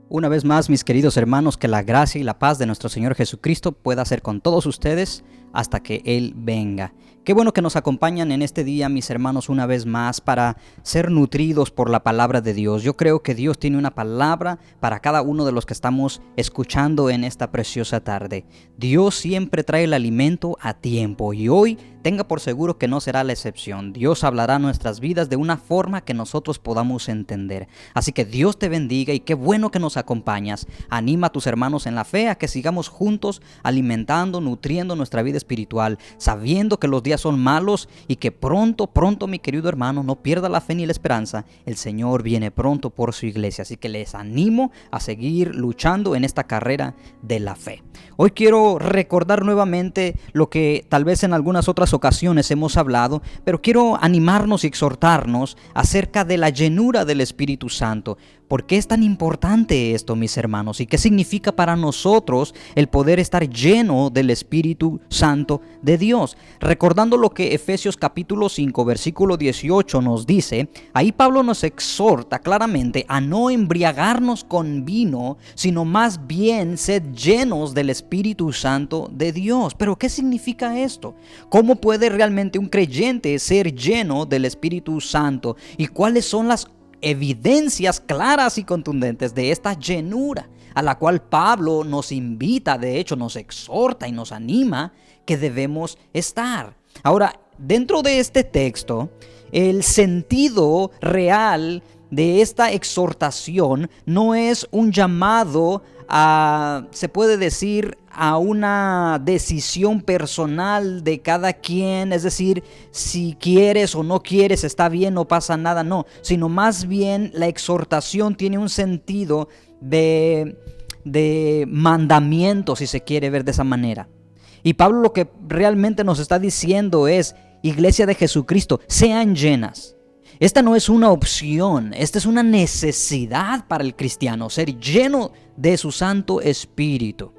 Una vez más, mis queridos hermanos, que la gracia y la paz de nuestro Señor Jesucristo pueda ser con todos ustedes hasta que Él venga. Qué bueno que nos acompañan en este día, mis hermanos, una vez más para ser nutridos por la palabra de Dios. Yo creo que Dios tiene una palabra para cada uno de los que estamos escuchando en esta preciosa tarde. Dios siempre trae el alimento a tiempo y hoy tenga por seguro que no será la excepción. Dios hablará a nuestras vidas de una forma que nosotros podamos entender. Así que Dios te bendiga y qué bueno que nos acompañas. Anima a tus hermanos en la fe a que sigamos juntos alimentando, nutriendo nuestra vida espiritual, sabiendo que los días son malos y que pronto, mi querido hermano, no pierda la fe ni la esperanza. El Señor viene pronto por su iglesia. Así que les animo a seguir luchando en esta carrera de la fe. Hoy quiero recordar nuevamente lo que tal vez en algunas otras ocasiones hemos hablado, pero quiero animarnos y exhortarnos acerca de la llenura del Espíritu Santo. ¿Por qué es tan importante esto, mis hermanos? ¿Y qué significa para nosotros el poder estar lleno del Espíritu Santo de Dios? Recordando lo que Efesios capítulo 5, versículo 18 nos dice, ahí Pablo nos exhorta claramente a no embriagarnos con vino, sino más bien sed llenos del Espíritu Santo de Dios. ¿Pero qué significa esto? ¿Cómo puede realmente un creyente ser lleno del Espíritu Santo? ¿Y cuáles son las evidencias claras y contundentes de esta llenura a la cual Pablo nos invita, de hecho nos exhorta y nos anima que debemos estar? Ahora, dentro de este texto, el sentido real de esta exhortación no es un llamado a, se puede decir, a una decisión personal de cada quien, es decir, si quieres o no quieres, está bien, no pasa nada, no, sino más bien la exhortación tiene un sentido de mandamiento, si se quiere ver de esa manera. Y Pablo lo que realmente nos está diciendo es, Iglesia de Jesucristo, sean llenas. Esta no es una opción, esta es una necesidad para el cristiano, ser lleno de su Santo Espíritu.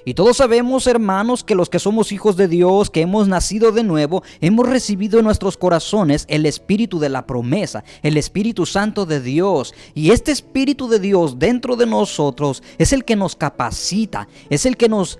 Y todos sabemos, hermanos, que los que somos hijos de Dios, que hemos nacido de nuevo, hemos recibido en nuestros corazones el Espíritu de la promesa, el Espíritu Santo de Dios. Y este Espíritu de Dios dentro de nosotros es el que nos capacita, es el que nos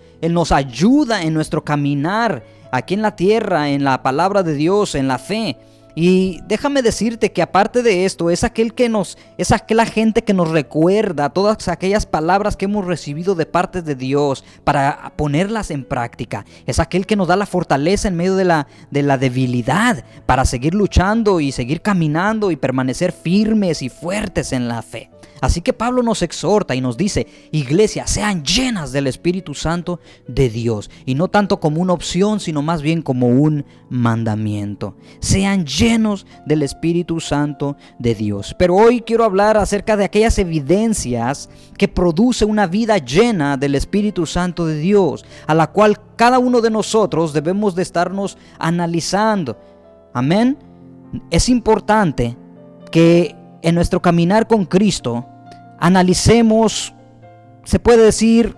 ayuda en nuestro caminar aquí en la tierra, en la palabra de Dios, en la fe. Y déjame decirte que aparte de esto, es aquella gente que nos recuerda todas aquellas palabras que hemos recibido de parte de Dios para ponerlas en práctica. Es aquel que nos da la fortaleza en medio de la debilidad para seguir luchando y seguir caminando y permanecer firmes y fuertes en la fe. Así que Pablo nos exhorta y nos dice, iglesia, sean llenas del Espíritu Santo de Dios. Y no tanto como una opción, sino más bien como un mandamiento. Sean llenos del Espíritu Santo de Dios. Pero hoy quiero hablar acerca de aquellas evidencias que produce una vida llena del Espíritu Santo de Dios, a la cual cada uno de nosotros debemos de estarnos analizando. Amén. Es importante que en nuestro caminar con Cristo analicemos, se puede decir,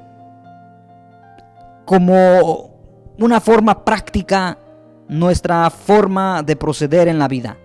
como una forma práctica nuestra forma de proceder en la vida.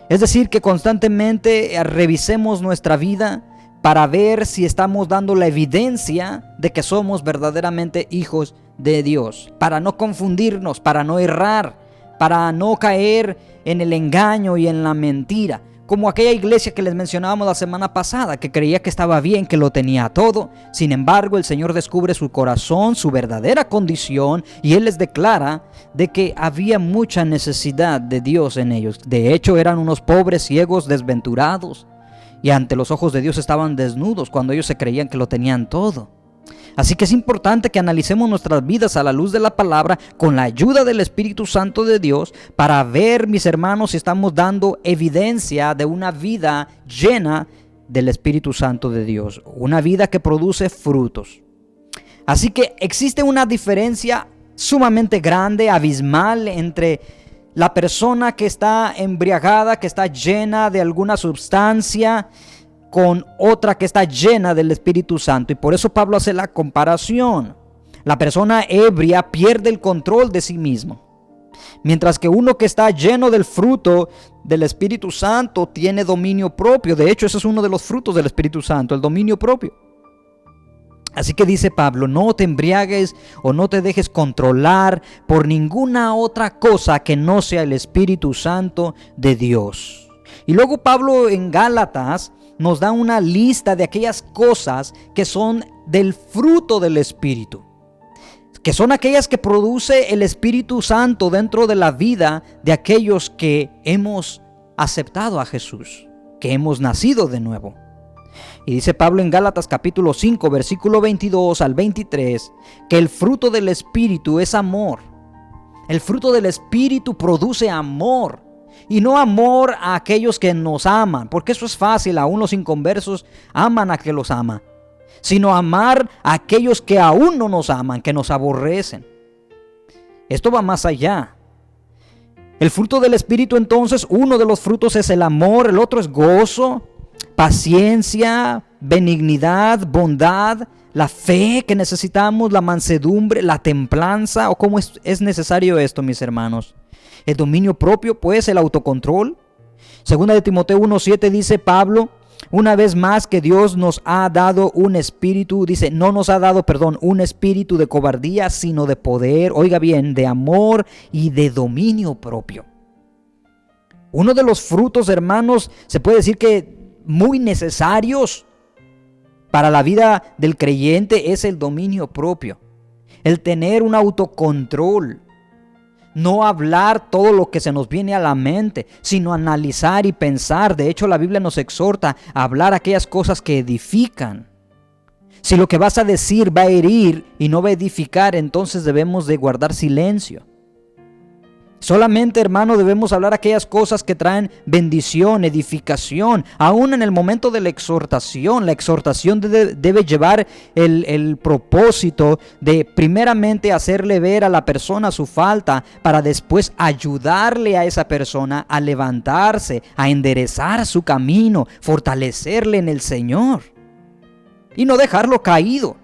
Es decir, que constantemente revisemos nuestra vida para ver si estamos dando la evidencia de que somos verdaderamente hijos de Dios, para no confundirnos, para no errar, para no caer en el engaño y en la mentira. Como aquella iglesia que les mencionábamos la semana pasada, que creía que estaba bien, que lo tenía todo. Sin embargo, el Señor descubre su corazón, su verdadera condición, y Él les declara de que había mucha necesidad de Dios en ellos. De hecho, eran unos pobres, ciegos, desventurados, y ante los ojos de Dios estaban desnudos cuando ellos se creían que lo tenían todo. Así que es importante que analicemos nuestras vidas a la luz de la palabra con la ayuda del Espíritu Santo de Dios para ver, mis hermanos, si estamos dando evidencia de una vida llena del Espíritu Santo de Dios, una vida que produce frutos. Así que existe una diferencia sumamente grande, abismal, entre la persona que está embriagada, que está llena de alguna sustancia, con otra que está llena del Espíritu Santo. Y por eso Pablo hace la comparación. La persona ebria pierde el control de sí mismo. Mientras que uno que está lleno del fruto del Espíritu Santo tiene dominio propio. De hecho, ese es uno de los frutos del Espíritu Santo, el dominio propio. Así que dice Pablo, no te embriagues o no te dejes controlar por ninguna otra cosa que no sea el Espíritu Santo de Dios. Y luego Pablo en Gálatas nos da una lista de aquellas cosas que son del fruto del Espíritu, que son aquellas que produce el Espíritu Santo dentro de la vida de aquellos que hemos aceptado a Jesús, que hemos nacido de nuevo. Y dice Pablo en Gálatas capítulo 5, versículo 22 al 23, que el fruto del Espíritu es amor. El fruto del Espíritu produce amor. Y no amor a aquellos que nos aman, porque eso es fácil, aún los inconversos aman a que los ama. Sino amar a aquellos que aún no nos aman, que nos aborrecen. Esto va más allá. El fruto del Espíritu entonces, uno de los frutos es el amor, el otro es gozo, paciencia, benignidad, bondad, la fe que necesitamos, la mansedumbre, la templanza. ¿O cómo es necesario esto, mis hermanos? El dominio propio, pues, el autocontrol. Segunda de Timoteo 1:7 dice Pablo, una vez más que Dios nos ha dado un espíritu, dice, no nos ha dado, un espíritu de cobardía, sino de poder, oiga bien, de amor y de dominio propio. Uno de los frutos, hermanos, se puede decir que muy necesarios para la vida del creyente es el dominio propio, el tener un autocontrol. No hablar todo lo que se nos viene a la mente, sino analizar y pensar. De hecho, la Biblia nos exhorta a hablar aquellas cosas que edifican. Si lo que vas a decir va a herir y no va a edificar, entonces debemos de guardar silencio. Solamente, hermano, debemos hablar aquellas cosas que traen bendición, edificación. Aún en el momento de la exhortación debe llevar el propósito de primeramente hacerle ver a la persona su falta para después ayudarle a esa persona a levantarse, a enderezar su camino, fortalecerle en el Señor. Y no dejarlo caído,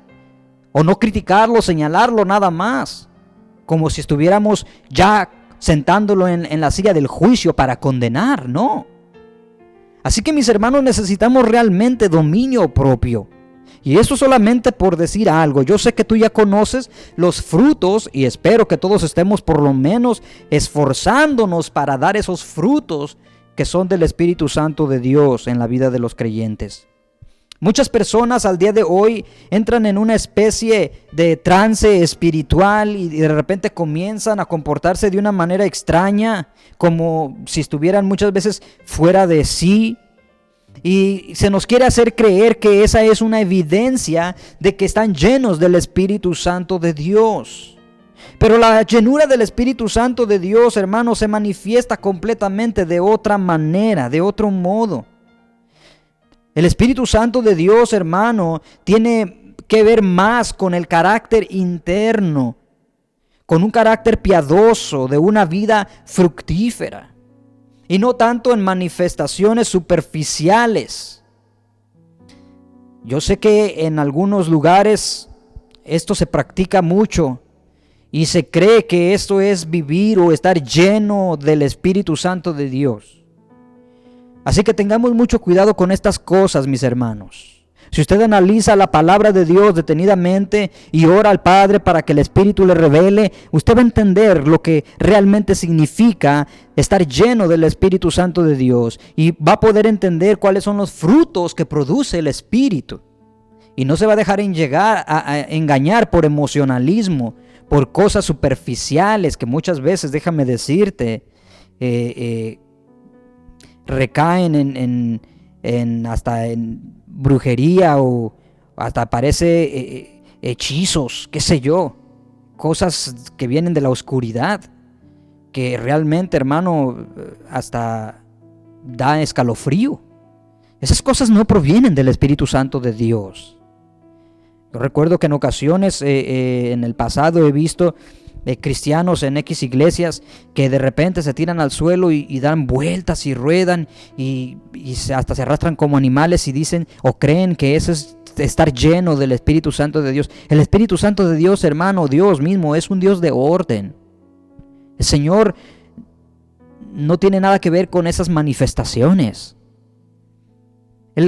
o no criticarlo, señalarlo nada más, como si estuviéramos ya sentándolo en la silla del juicio para condenar, no. Así que, mis hermanos, necesitamos realmente dominio propio. Y eso solamente por decir algo. Yo sé que tú ya conoces los frutos y espero que todos estemos por lo menos esforzándonos para dar esos frutos que son del Espíritu Santo de Dios en la vida de los creyentes. Muchas personas al día de hoy entran en una especie de trance espiritual y de repente comienzan a comportarse de una manera extraña, como si estuvieran muchas veces fuera de sí. Y se nos quiere hacer creer que esa es una evidencia de que están llenos del Espíritu Santo de Dios. Pero la llenura del Espíritu Santo de Dios, hermanos, se manifiesta completamente de otra manera, de otro modo. El Espíritu Santo de Dios, hermano, tiene que ver más con el carácter interno, con un carácter piadoso, de una vida fructífera, y no tanto en manifestaciones superficiales. Yo sé que en algunos lugares esto se practica mucho y se cree que esto es vivir o estar lleno del Espíritu Santo de Dios. Así que tengamos mucho cuidado con estas cosas, mis hermanos. Si usted analiza la palabra de Dios detenidamente y ora al Padre para que el Espíritu le revele, usted va a entender lo que realmente significa estar lleno del Espíritu Santo de Dios y va a poder entender cuáles son los frutos que produce el Espíritu. Y no se va a dejar engañar por emocionalismo, por cosas superficiales que muchas veces, déjame decirte, recaen hasta en brujería o hasta parece hechizos, qué sé yo, cosas que vienen de la oscuridad, que realmente, hermano, hasta da escalofrío. Esas cosas no provienen del Espíritu Santo de Dios. Yo recuerdo que en ocasiones en el pasado he visto cristianos en X iglesias que de repente se tiran al suelo y dan vueltas y ruedan y hasta se arrastran como animales y dicen o creen que eso es estar lleno del Espíritu Santo de Dios. El Espíritu Santo de Dios, hermano, Dios mismo es un Dios de orden. El Señor no tiene nada que ver con esas manifestaciones.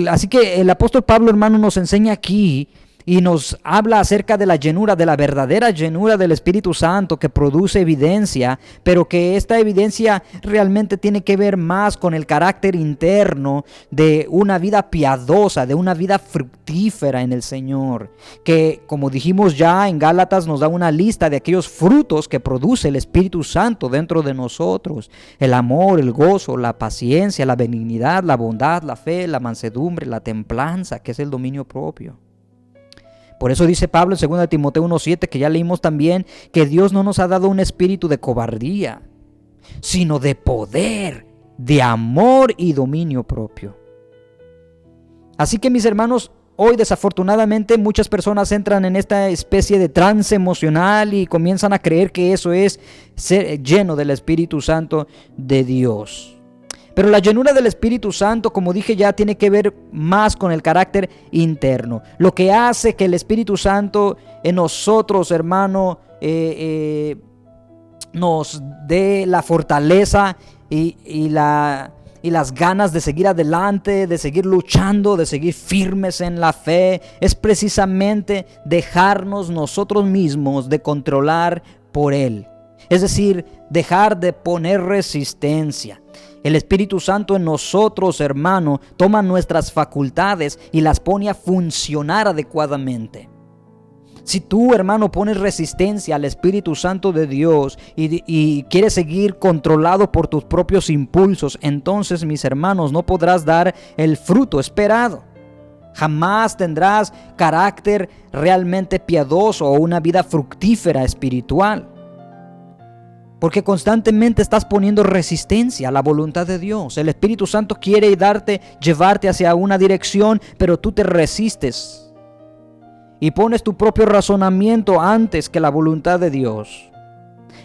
Así que el apóstol Pablo, hermano, nos enseña aquí y nos habla acerca de la llenura, de la verdadera llenura del Espíritu Santo que produce evidencia, pero que esta evidencia realmente tiene que ver más con el carácter interno de una vida piadosa, de una vida fructífera en el Señor, que, como dijimos ya en Gálatas, nos da una lista de aquellos frutos que produce el Espíritu Santo dentro de nosotros: el amor, el gozo, la paciencia, la benignidad, la bondad, la fe, la mansedumbre, la templanza, que es el dominio propio. Por eso dice Pablo en 2 Timoteo 1:7, que ya leímos también, que Dios no nos ha dado un espíritu de cobardía, sino de poder, de amor y dominio propio. Así que, mis hermanos, hoy desafortunadamente muchas personas entran en esta especie de trance emocional y comienzan a creer que eso es ser lleno del Espíritu Santo de Dios. Pero la llenura del Espíritu Santo, como dije ya, tiene que ver más con el carácter interno. Lo que hace que el Espíritu Santo en nosotros, hermano, nos dé la fortaleza y las ganas de seguir adelante, de seguir luchando, de seguir firmes en la fe, es precisamente dejarnos nosotros mismos de controlar por Él. Es decir, dejar de poner resistencia. El Espíritu Santo en nosotros, hermano, toma nuestras facultades y las pone a funcionar adecuadamente. Si tú, hermano, pones resistencia al Espíritu Santo de Dios y quieres seguir controlado por tus propios impulsos, entonces, mis hermanos, no podrás dar el fruto esperado. Jamás tendrás carácter realmente piadoso o una vida fructífera espiritual. Porque constantemente estás poniendo resistencia a la voluntad de Dios. El Espíritu Santo quiere llevarte hacia una dirección, pero tú te resistes y pones tu propio razonamiento antes que la voluntad de Dios.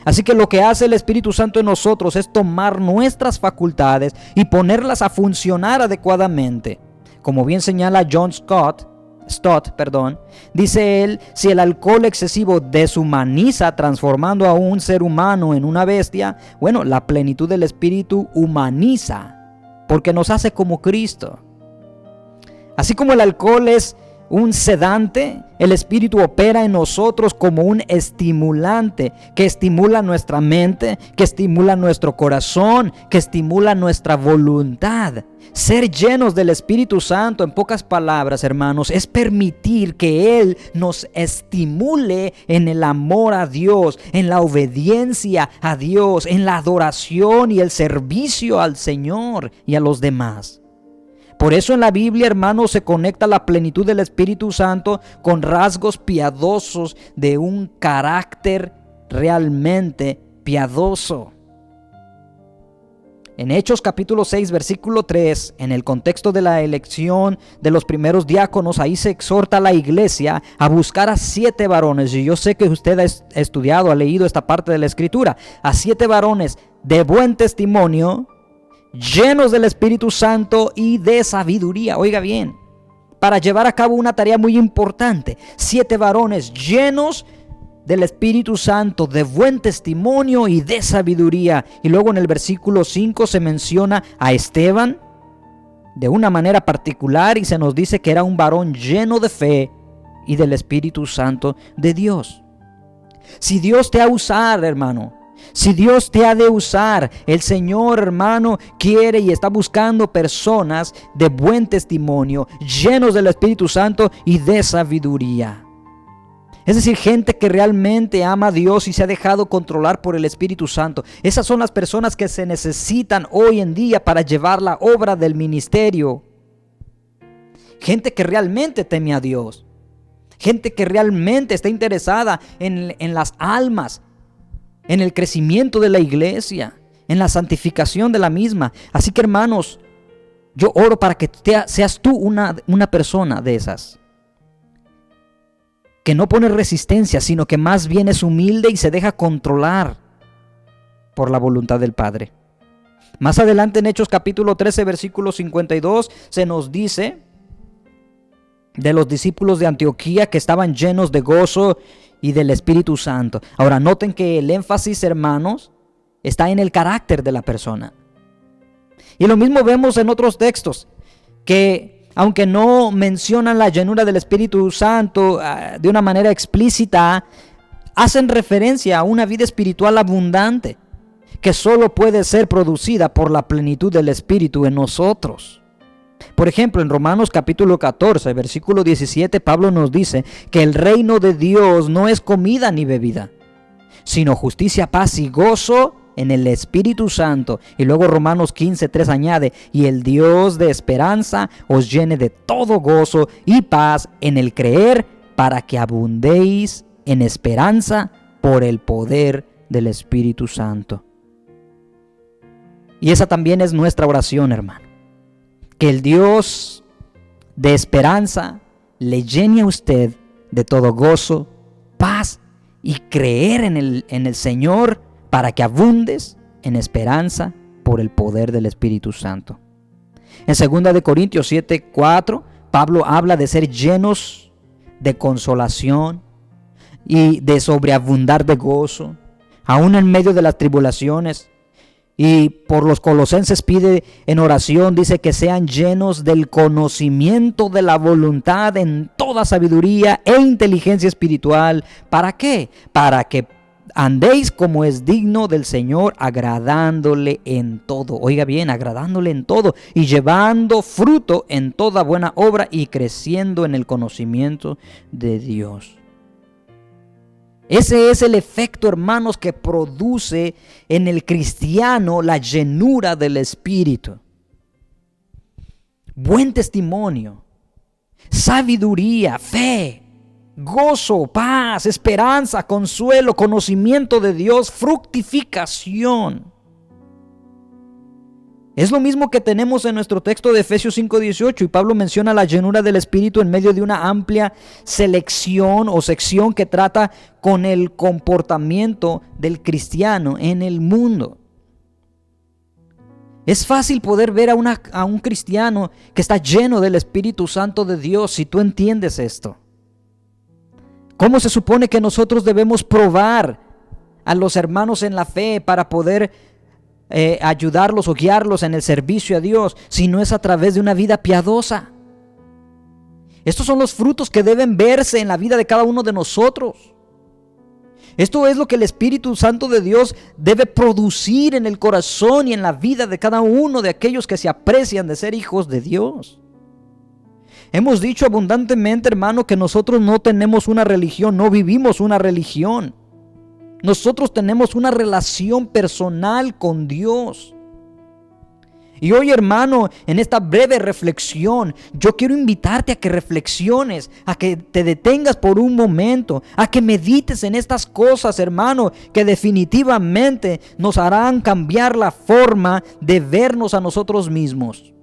Así que lo que hace el Espíritu Santo en nosotros es tomar nuestras facultades y ponerlas a funcionar adecuadamente. Como bien señala John Stott, dice él: si el alcohol excesivo deshumaniza, transformando a un ser humano en una bestia, bueno, la plenitud del Espíritu humaniza, porque nos hace como Cristo. Así como el alcohol es un sedante, el Espíritu opera en nosotros como un estimulante que estimula nuestra mente, que estimula nuestro corazón, que estimula nuestra voluntad. Ser llenos del Espíritu Santo, en pocas palabras, hermanos, es permitir que Él nos estimule en el amor a Dios, en la obediencia a Dios, en la adoración y el servicio al Señor y a los demás. Por eso en la Biblia, hermanos, se conecta la plenitud del Espíritu Santo con rasgos piadosos de un carácter realmente piadoso. En Hechos capítulo 6, versículo 3, en el contexto de la elección de los primeros diáconos, ahí se exhorta a la iglesia a buscar a 7 varones. Y yo sé que usted ha estudiado, ha leído esta parte de la Escritura. A 7 varones de buen testimonio, llenos del Espíritu Santo y de sabiduría. Oiga bien, para llevar a cabo una tarea muy importante. 7 varones llenos del Espíritu Santo, de buen testimonio y de sabiduría. Y luego en el versículo 5 se menciona a Esteban de una manera particular y se nos dice que era un varón lleno de fe y del Espíritu Santo de Dios. Si Dios te ha usado, hermano, si Dios te ha de usar, el Señor, hermano, quiere y está buscando personas de buen testimonio, llenos del Espíritu Santo y de sabiduría. Es decir, gente que realmente ama a Dios y se ha dejado controlar por el Espíritu Santo. Esas son las personas que se necesitan hoy en día para llevar la obra del ministerio. Gente que realmente teme a Dios. Gente que realmente está interesada en las almas, en el crecimiento de la iglesia, en la santificación de la misma. Así que, hermanos, yo oro para que seas tú una persona de esas, que no pone resistencia, sino que más bien es humilde y se deja controlar por la voluntad del Padre. Más adelante en Hechos capítulo 13, versículo 52, se nos dice de los discípulos de Antioquía que estaban llenos de gozo y del Espíritu Santo. Ahora noten que el énfasis, hermanos, está en el carácter de la persona. Y lo mismo vemos en otros textos, que aunque no mencionan la llenura del Espíritu Santo de una manera explícita, hacen referencia a una vida espiritual abundante, que solo puede ser producida por la plenitud del Espíritu en nosotros. Por ejemplo, en Romanos capítulo 14, versículo 17, Pablo nos dice que el reino de Dios no es comida ni bebida, sino justicia, paz y gozo en el Espíritu Santo. Y luego Romanos 15:3 añade: y el Dios de esperanza os llene de todo gozo y paz en el creer, para que abundéis en esperanza por el poder del Espíritu Santo. Y esa también es nuestra oración, hermano. Que el Dios de esperanza le llene a usted de todo gozo, paz y creer en el Señor, para que abundes en esperanza por el poder del Espíritu Santo. En 2 Corintios 7:4, Pablo habla de ser llenos de consolación y de sobreabundar de gozo, aún en medio de las tribulaciones. Y por los colosenses pide en oración, dice que sean llenos del conocimiento de la voluntad en toda sabiduría e inteligencia espiritual. ¿Para qué? Para que andéis como es digno del Señor, agradándole en todo. Oiga bien, agradándole en todo y llevando fruto en toda buena obra y creciendo en el conocimiento de Dios. Ese es el efecto, hermanos, que produce en el cristiano la llenura del Espíritu. Buen testimonio, sabiduría, fe, gozo, paz, esperanza, consuelo, conocimiento de Dios, fructificación. Es lo mismo que tenemos en nuestro texto de Efesios 5:18, y Pablo menciona la llenura del Espíritu en medio de una amplia selección o sección que trata con el comportamiento del cristiano en el mundo. Es fácil poder ver a un cristiano que está lleno del Espíritu Santo de Dios si tú entiendes esto. ¿Cómo se supone que nosotros debemos probar a los hermanos en la fe para poder ayudarlos o guiarlos en el servicio a Dios, si no es a través de una vida piadosa? Estos son los frutos que deben verse en la vida de cada uno de nosotros. Esto es lo que el Espíritu Santo de Dios debe producir en el corazón y en la vida de cada uno de aquellos que se aprecian de ser hijos de Dios. Hemos dicho abundantemente, hermano, que nosotros no tenemos una religión, no vivimos una religión. Nosotros tenemos una relación personal con Dios. Y hoy, hermano, en esta breve reflexión, yo quiero invitarte a que reflexiones, a que te detengas por un momento, a que medites en estas cosas, hermano, que definitivamente nos harán cambiar la forma de vernos a nosotros mismos.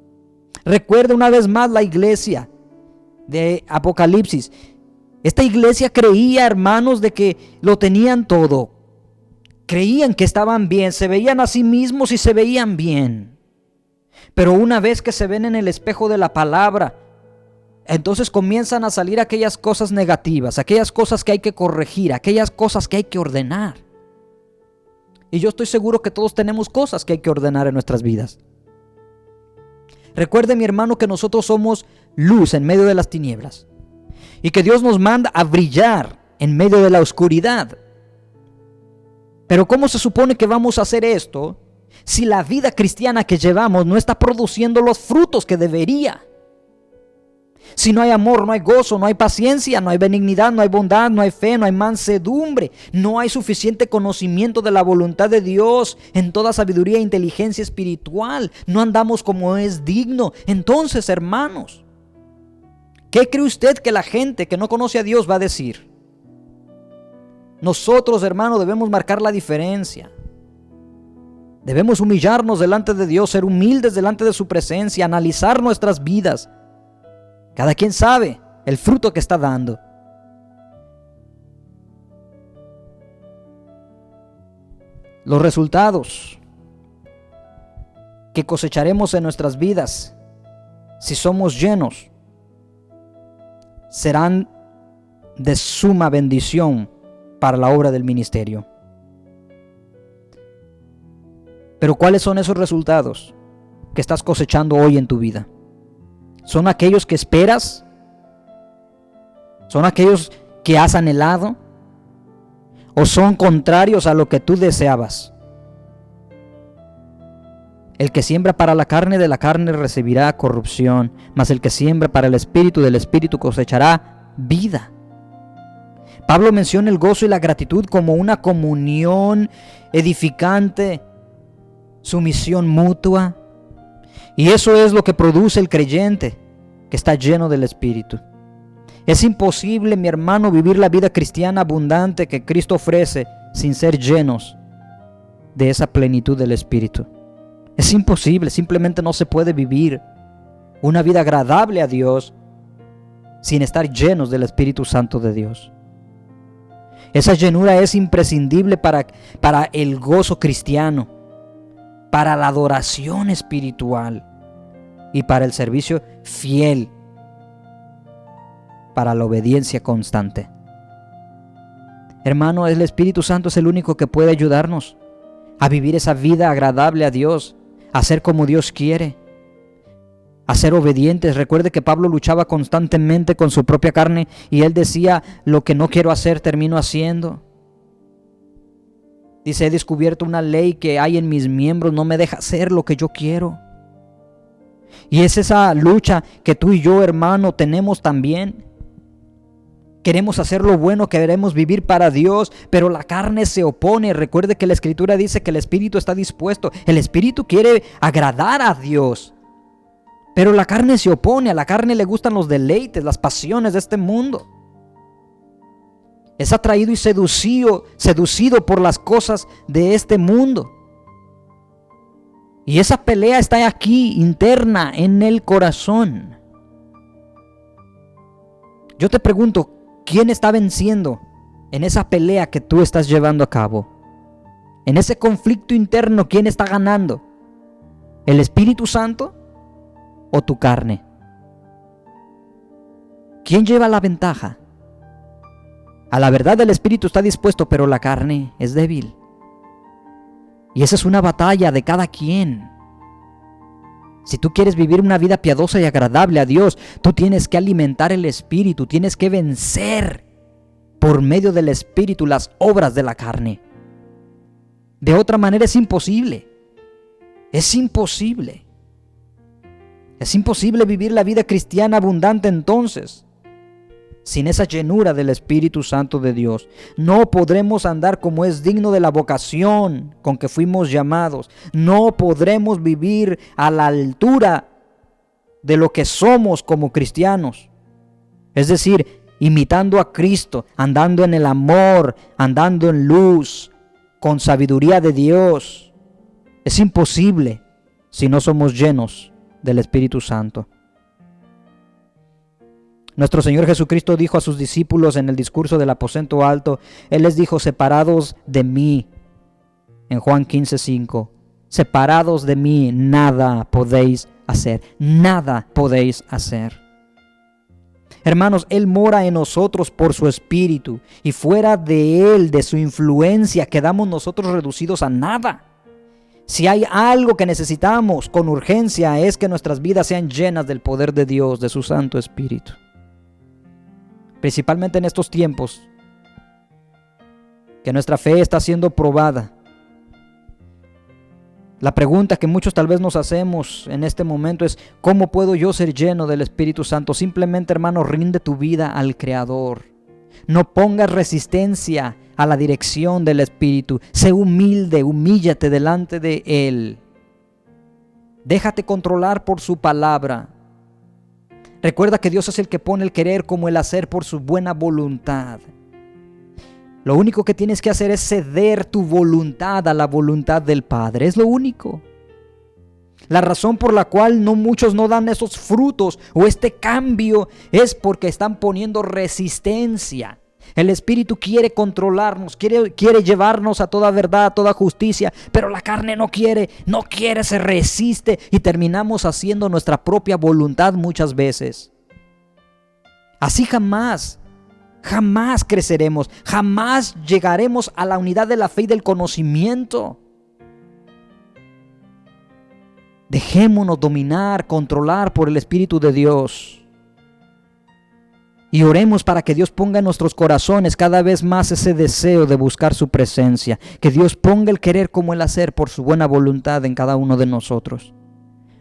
Recuerda una vez más la iglesia de Apocalipsis. Esta iglesia creía, hermanos, de que lo tenían todo. Creían que estaban bien, se veían a sí mismos y se veían bien. Pero una vez que se ven en el espejo de la palabra, entonces comienzan a salir aquellas cosas negativas, aquellas cosas que hay que corregir, aquellas cosas que hay que ordenar. Y yo estoy seguro que todos tenemos cosas que hay que ordenar en nuestras vidas. Recuerde, mi hermano, que nosotros somos luz en medio de las tinieblas. Y que Dios nos manda a brillar en medio de la oscuridad. Pero ¿cómo se supone que vamos a hacer esto si la vida cristiana que llevamos no está produciendo los frutos que debería? Si no hay amor, no hay gozo, no hay paciencia, no hay benignidad, no hay bondad, no hay fe, no hay mansedumbre, no hay suficiente conocimiento de la voluntad de Dios en toda sabiduría e inteligencia espiritual, no andamos como es digno. Entonces, hermanos, ¿qué cree usted que la gente que no conoce a Dios va a decir? Nosotros, hermanos, debemos marcar la diferencia. Debemos humillarnos delante de Dios, ser humildes delante de su presencia, analizar nuestras vidas. Cada quien sabe el fruto que está dando. Los resultados que cosecharemos en nuestras vidas, si somos llenos, serán de suma bendición para la obra del ministerio. Pero ¿cuáles son esos resultados que estás cosechando hoy en tu vida? ¿Son aquellos que esperas? ¿Son aquellos que has anhelado? ¿O son contrarios a lo que tú deseabas? El que siembra para la carne, de la carne recibirá corrupción, mas el que siembra para el espíritu, del espíritu cosechará vida. Pablo menciona el gozo y la gratitud como una comunión edificante, sumisión mutua. Y eso es lo que produce el creyente que está lleno del Espíritu. Es imposible, mi hermano, vivir la vida cristiana abundante que Cristo ofrece sin ser llenos de esa plenitud del Espíritu. Es imposible, simplemente no se puede vivir una vida agradable a Dios sin estar llenos del Espíritu Santo de Dios. Esa llenura es imprescindible para el gozo cristiano, para la adoración espiritual y para el servicio fiel, para la obediencia constante. Hermano, el Espíritu Santo es el único que puede ayudarnos a vivir esa vida agradable a Dios, a ser como Dios quiere, a ser obedientes. Recuerde que Pablo luchaba constantemente con su propia carne y él decía: lo que no quiero hacer termino haciendo. Dice: he descubierto una ley que hay en mis miembros, no me deja hacer lo que yo quiero. Y es esa lucha que tú y yo, hermano, tenemos también. Queremos hacer lo bueno, queremos vivir para Dios, pero la carne se opone. Recuerde que la Escritura dice que el Espíritu está dispuesto. El Espíritu quiere agradar a Dios, pero la carne se opone. A la carne le gustan los deleites, las pasiones de este mundo. Es atraído y seducido por las cosas de este mundo. Y esa pelea está aquí, interna, en el corazón. Yo te pregunto, ¿quién está venciendo en esa pelea que tú estás llevando a cabo? En ese conflicto interno, ¿quién está ganando? ¿El Espíritu Santo o tu carne? ¿Quién lleva la ventaja? A la verdad, el Espíritu está dispuesto, pero la carne es débil. Y esa es una batalla de cada quien. Si tú quieres vivir una vida piadosa y agradable a Dios, tú tienes que alimentar el Espíritu, tienes que vencer por medio del Espíritu las obras de la carne. De otra manera es imposible. Es imposible. Es imposible vivir la vida cristiana abundante entonces, sin esa llenura del Espíritu Santo de Dios. No podremos andar como es digno de la vocación con que fuimos llamados. No podremos vivir a la altura de lo que somos como cristianos. Es decir, imitando a Cristo, andando en el amor, andando en luz, con sabiduría de Dios. Es imposible si no somos llenos del Espíritu Santo. Nuestro Señor Jesucristo dijo a sus discípulos en el discurso del aposento alto, Él les dijo: separados de mí, en Juan 15:5, separados de mí nada podéis hacer, nada podéis hacer. Hermanos, Él mora en nosotros por su Espíritu, y fuera de Él, de su influencia, quedamos nosotros reducidos a nada. Si hay algo que necesitamos con urgencia, es que nuestras vidas sean llenas del poder de Dios, de su Santo Espíritu. Principalmente en estos tiempos, que nuestra fe está siendo probada. La pregunta que muchos tal vez nos hacemos en este momento es: ¿cómo puedo yo ser lleno del Espíritu Santo? Simplemente, hermano, rinde tu vida al Creador. No pongas resistencia a la dirección del Espíritu. Sé humilde, humíllate delante de Él. Déjate controlar por su palabra. Recuerda que Dios es el que pone el querer como el hacer por su buena voluntad. Lo único que tienes que hacer es ceder tu voluntad a la voluntad del Padre. Es lo único. La razón por la cual muchos no dan esos frutos o este cambio es porque están poniendo resistencia. El Espíritu quiere controlarnos, quiere llevarnos a toda verdad, a toda justicia, pero la carne no quiere, se resiste y terminamos haciendo nuestra propia voluntad muchas veces. Así jamás creceremos, jamás llegaremos a la unidad de la fe y del conocimiento. Dejémonos dominar, controlar por el Espíritu de Dios. Y oremos para que Dios ponga en nuestros corazones cada vez más ese deseo de buscar su presencia. Que Dios ponga el querer como el hacer por su buena voluntad en cada uno de nosotros.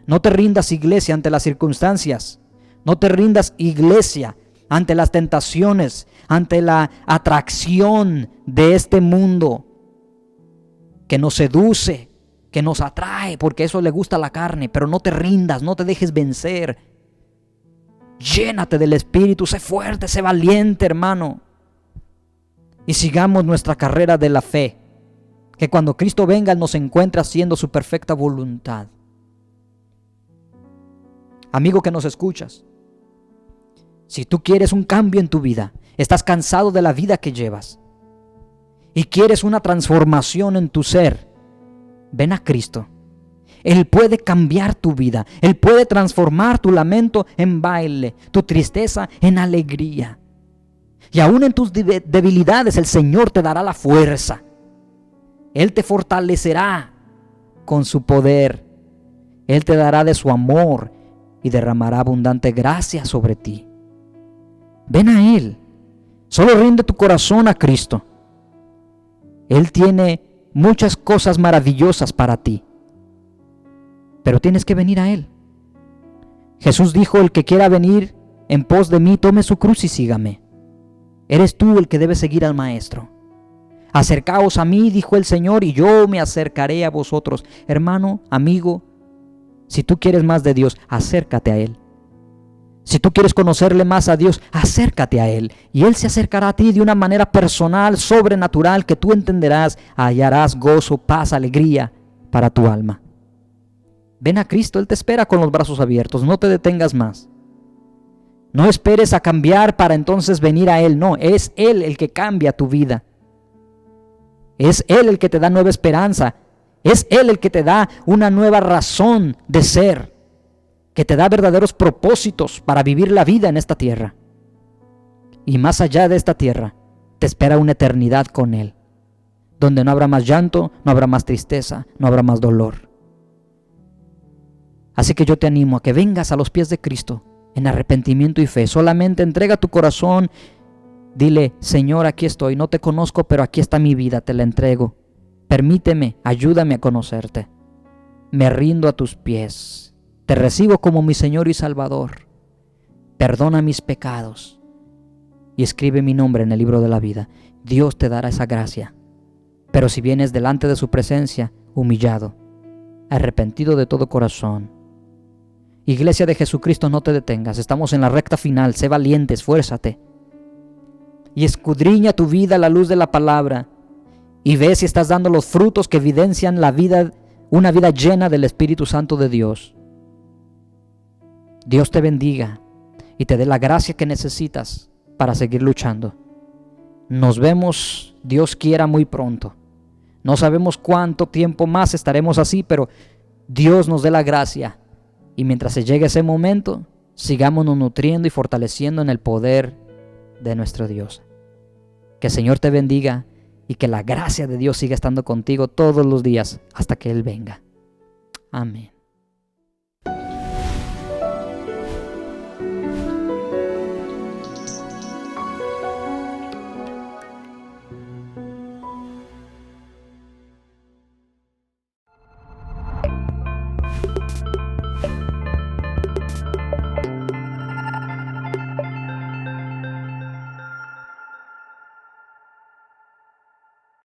No te rindas, iglesia, ante las circunstancias. No te rindas, iglesia, ante las tentaciones, ante la atracción de este mundo que nos seduce, que nos atrae, porque eso le gusta a la carne. Pero no te rindas, no te dejes vencer. Llénate del Espíritu, sé fuerte, sé valiente, hermano. Y sigamos nuestra carrera de la fe. Que cuando Cristo venga, Él nos encuentre haciendo su perfecta voluntad. Amigo que nos escuchas, si tú quieres un cambio en tu vida, estás cansado de la vida que llevas y quieres una transformación en tu ser, ven a Cristo. Él puede cambiar tu vida. Él puede transformar tu lamento en baile, tu tristeza en alegría. Y aún en tus debilidades el Señor te dará la fuerza. Él te fortalecerá con su poder. Él te dará de su amor y derramará abundante gracia sobre ti. Ven a Él. Solo rinde tu corazón a Cristo. Él tiene muchas cosas maravillosas para ti. Pero tienes que venir a Él. Jesús dijo: el que quiera venir en pos de mí, tome su cruz y sígame. Eres tú el que debe seguir al Maestro. Acercaos a mí, dijo el Señor, y yo me acercaré a vosotros. Hermano, amigo, si tú quieres más de Dios, acércate a Él. Si tú quieres conocerle más a Dios, acércate a Él. Y Él se acercará a ti de una manera personal, sobrenatural, que tú entenderás, hallarás gozo, paz, alegría para tu alma. Ven a Cristo, Él te espera con los brazos abiertos, no te detengas más. No esperes a cambiar para entonces venir a Él, no, es Él el que cambia tu vida. Es Él el que te da nueva esperanza, es Él el que te da una nueva razón de ser, que te da verdaderos propósitos para vivir la vida en esta tierra. Y más allá de esta tierra, te espera una eternidad con Él, donde no habrá más llanto, no habrá más tristeza, no habrá más dolor. Así que yo te animo a que vengas a los pies de Cristo en arrepentimiento y fe. Solamente entrega tu corazón. Dile: Señor, aquí estoy, no te conozco, pero aquí está mi vida, te la entrego. Permíteme, ayúdame a conocerte. Me rindo a tus pies. Te recibo como mi Señor y Salvador. Perdona mis pecados y escribe mi nombre en el libro de la vida. Dios te dará esa gracia. Pero si vienes delante de su presencia, humillado, arrepentido de todo corazón, Iglesia de Jesucristo, no te detengas. Estamos en la recta final. Sé valiente, esfuérzate. Y escudriña tu vida a la luz de la palabra. Y ve si estás dando los frutos que evidencian la vida, una vida llena del Espíritu Santo de Dios. Dios te bendiga y te dé la gracia que necesitas para seguir luchando. Nos vemos, Dios quiera, muy pronto. No sabemos cuánto tiempo más estaremos así, pero Dios nos dé la gracia. Y mientras se llegue ese momento, sigámonos nutriendo y fortaleciendo en el poder de nuestro Dios. Que el Señor te bendiga y que la gracia de Dios siga estando contigo todos los días hasta que Él venga. Amén.